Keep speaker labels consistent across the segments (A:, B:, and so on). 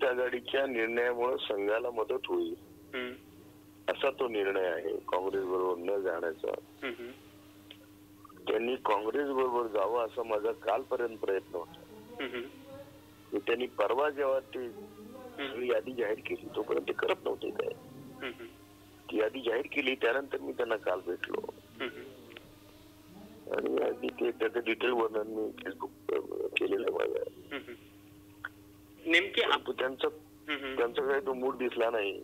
A: महाविकास आघाडीच्या निर्णयामुळे संघाला मदत होईल असा तो निर्णय आहे काँग्रेस बरोबर न जाण्याचा. त्यांनी काँग्रेस बरोबर जावं असा माझा कालपर्यंत प्रयत्न होता. त्यांनी परवा जेव्हा ती यादी जाहीर केली तोपर्यंत ते करत नव्हते काय. ती यादी जाहीर केली त्यानंतर मी त्यांना काल भेटलो आणि अगदी ते त्याचं डिटेल वर्णन मी फेसबुक केलेलं आहे माझ्या.
B: नेमकी
A: त्यांचा काही तो मूड दिसला नाही.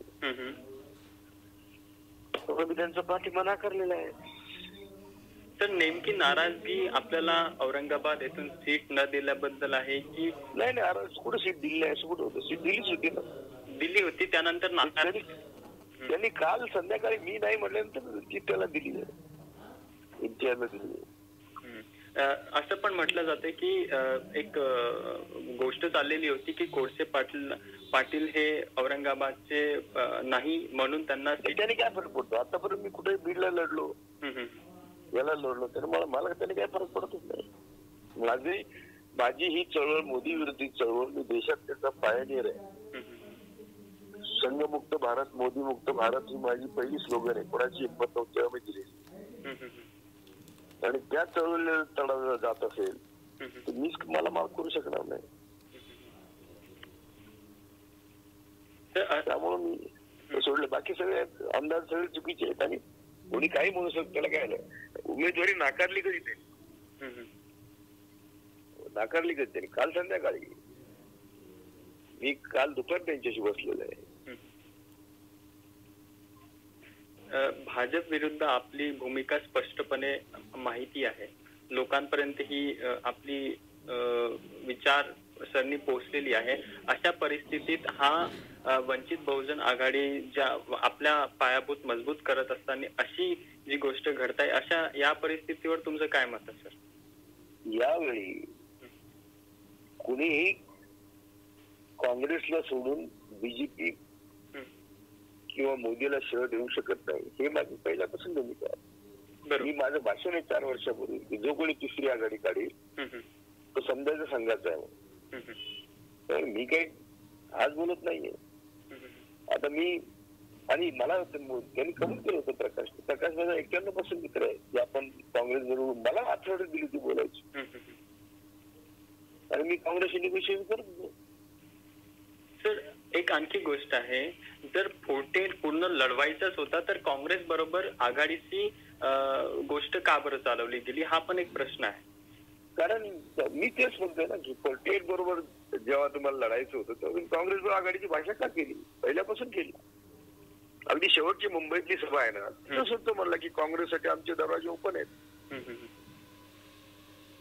A: मी त्यांचा पाठिंबा नाकारलेला आहे.
B: तर नेमकी नाराजगी आपल्याला औरंगाबाद येथून सीट न दिल्याबद्दल आहे की
A: नाही? नाही, कुठे सीट दिली आहे? असं कुठं होतं? सीट दिलीच होती ना.
B: दिली होती, त्यानंतर
A: त्यांनी काल संध्याकाळी मी नाही म्हटल्यानंतर सीट त्याला दिली आहे, इम्तियाजला दिली आहे.
B: असं पण म्हटलं जाते की एक गोष्ट चाललेली होती की कोळसे पाटील हे औरंगाबादचे नाही म्हणून त्यांना
A: त्याने काय फरक पडतो? आतापर्यंत मी कुठे बीडला लढलो, याला लढलो, तर मला त्याने काय फरक पडतच नाही. माझी ही चळवळ मोदी विरोधी चळवळ, मी देशात त्याचा पायनियर आहे. संघमुक्त भारत, मोदी मुक्त भारत ही माझी पहिली स्लोगन आहे. कोणाची हिंमत नव्हती मी दिली आणि त्या चळवळीला तडा जात असेल तर मीच मला माफ करू शकणार नाही. त्यामुळे मी सोडलं. बाकी सगळे आमदार सगळे चुकीचे आहेत आणि कोणी काही म्हणू शकतो. त्याला काय आलं? उमेदवारी नाकारली कधी त्यांनी? नाकारली कधी त्यांनी? काल संध्याकाळी. मी काल दुपार त्यांच्याशी बसलेलो आहे.
B: भाजप विरुद्ध आपली भूमिका स्पष्टपणे माहिती आहे, लोकांपर्यंत ही आपली विचारसरणी पोहोचलेली आहे. अशा परिस्थितीत हा वंचित बहुजन आघाडी ज्या आपल्या पायाभूत मजबूत करत असताना अशी जी गोष्ट घडताय, अशा या परिस्थितीवर तुमचं काय मत आहे सर?
A: यावेळी कुणीही काँग्रेसला सोडून बीजेपी किंवा मोदीला शह देऊ शकत नाही, हे माझी पहिल्यापासून भूमिका आहे. मी माझं भाषण आहे 4 वर्षापूर्वी की जो कोणी तिसरी आघाडी काढेल तो समजायचा संघाचा आहे. तर मी काही आज बोलत नाहीये. आता मी आणि मला त्यांनी कबूल केलं होतं प्रकाश माझा 91% मित्र आहे की आपण काँग्रेस बरोबर, मला आठवड्यात दिली होती बोलायची आणि मी काँग्रेसशी निगोशिएशन करत होतो.
B: सर एक आणखी गोष्ट आहे, जर फोटेल पूर्ण लढवायचाच होता तर काँग्रेस बरोबर आघाडीची गोष्ट का बरं चालवली गेली, हा पण एक प्रश्न आहे.
A: कारण मी तेच म्हणतोय ना की फोटेल बरोबर जेव्हा तुम्हाला लढायचं होतं तेव्हा काँग्रेस बरोबर आघाडीची भाषा का केली? पहिल्यापासून केली. अगदी शेवटची मुंबईतली सभा आहे ना, तसंच तो म्हणला की काँग्रेससाठी आमचे दरवाजे ओपन आहेत.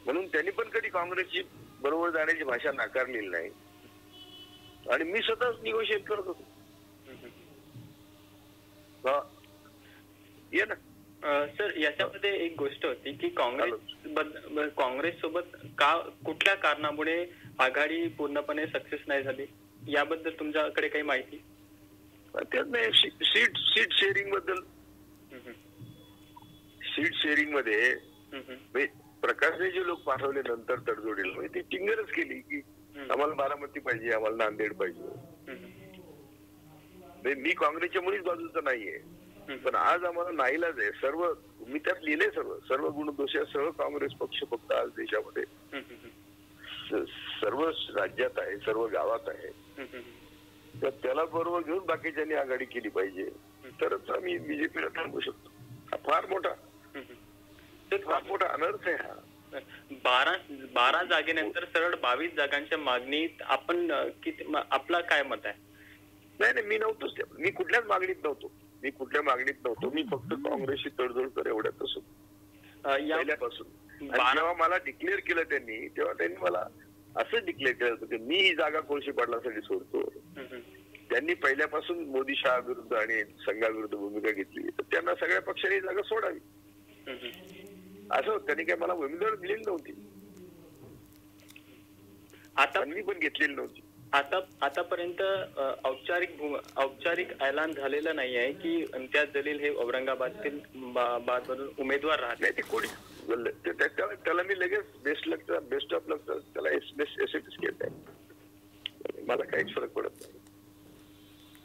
A: म्हणून त्यांनी पण कधी काँग्रेसची बरोबर जाण्याची भाषा नाकारलेली नाही आणि मी स्वतःच निगोशिएट करत होतो. ये ना
B: सर, याच्यामध्ये एक गोष्ट होती की काँग्रेस सोबत का कुठल्या कारणामुळे आघाडी पूर्णपणे सक्सेस नाही झाली, याबद्दल तुमच्याकडे काही माहिती?
A: सीट शेअरिंग बद्दल, सीट शेअरिंग मध्ये प्रकाशने जे लोक पाठवले नंतर तडजोडीला ती टिंगरच केली की आम्हाला बारामती पाहिजे, आम्हाला नांदेड पाहिजे. मी काँग्रेसच्या मुळीच बाजूचा नाहीये, पण आज आम्हाला नाईलाज आहे. सर्व मी त्यात लिहिले सर्व गुणदोषासह काँग्रेस पक्ष फक्त आज देशामध्ये सर्व राज्यात आहे, सर्व गावात आहे. तर त्याला बरोबर घेऊन बाकीच्यांनी आघाडी केली पाहिजे, तरच आम्ही बीजेपीला थांबवू शकतो. हा फार मोठा अनर्थ आहे. हा
B: 12 जागेनंतर सरळ 22 जागांच्या मागणीत आपण आपला काय मत आहे?
A: नाही, मी नव्हतोच. मी कुठल्याच मागणीत नव्हतो. मी फक्त काँग्रेसची तडजोड कर एवढ्यातच पहिल्यापासून. जेव्हा मला डिक्लेअर केलं त्यांनी, तेव्हा त्यांनी मला असं डिक्लेअर केलं होतं की मी ही जागा कोळसे पाटलांसाठी सोडतो. त्यांनी पहिल्यापासून मोदी शहा विरुद्ध आणि संघाविरुद्ध भूमिका घेतली, तर त्यांना सगळ्या पक्षांनी जागा सोडावी असं. त्यांनी काय मला उमेदवार दिलेली नव्हती, आता मी पण घेतलेली नव्हती.
B: आतापर्यंत औपचारिक ऐलान झालेलं नाही आहे की इम्तियाज जलील हे औरंगाबादतील बादवरून उमेदवार राहत
A: नाही. ते कोणी त्याला मी लगेच बेस्ट ऑफ लक त्याला एसएपीच केलं आहे. मला काहीच फरक पडत नाही.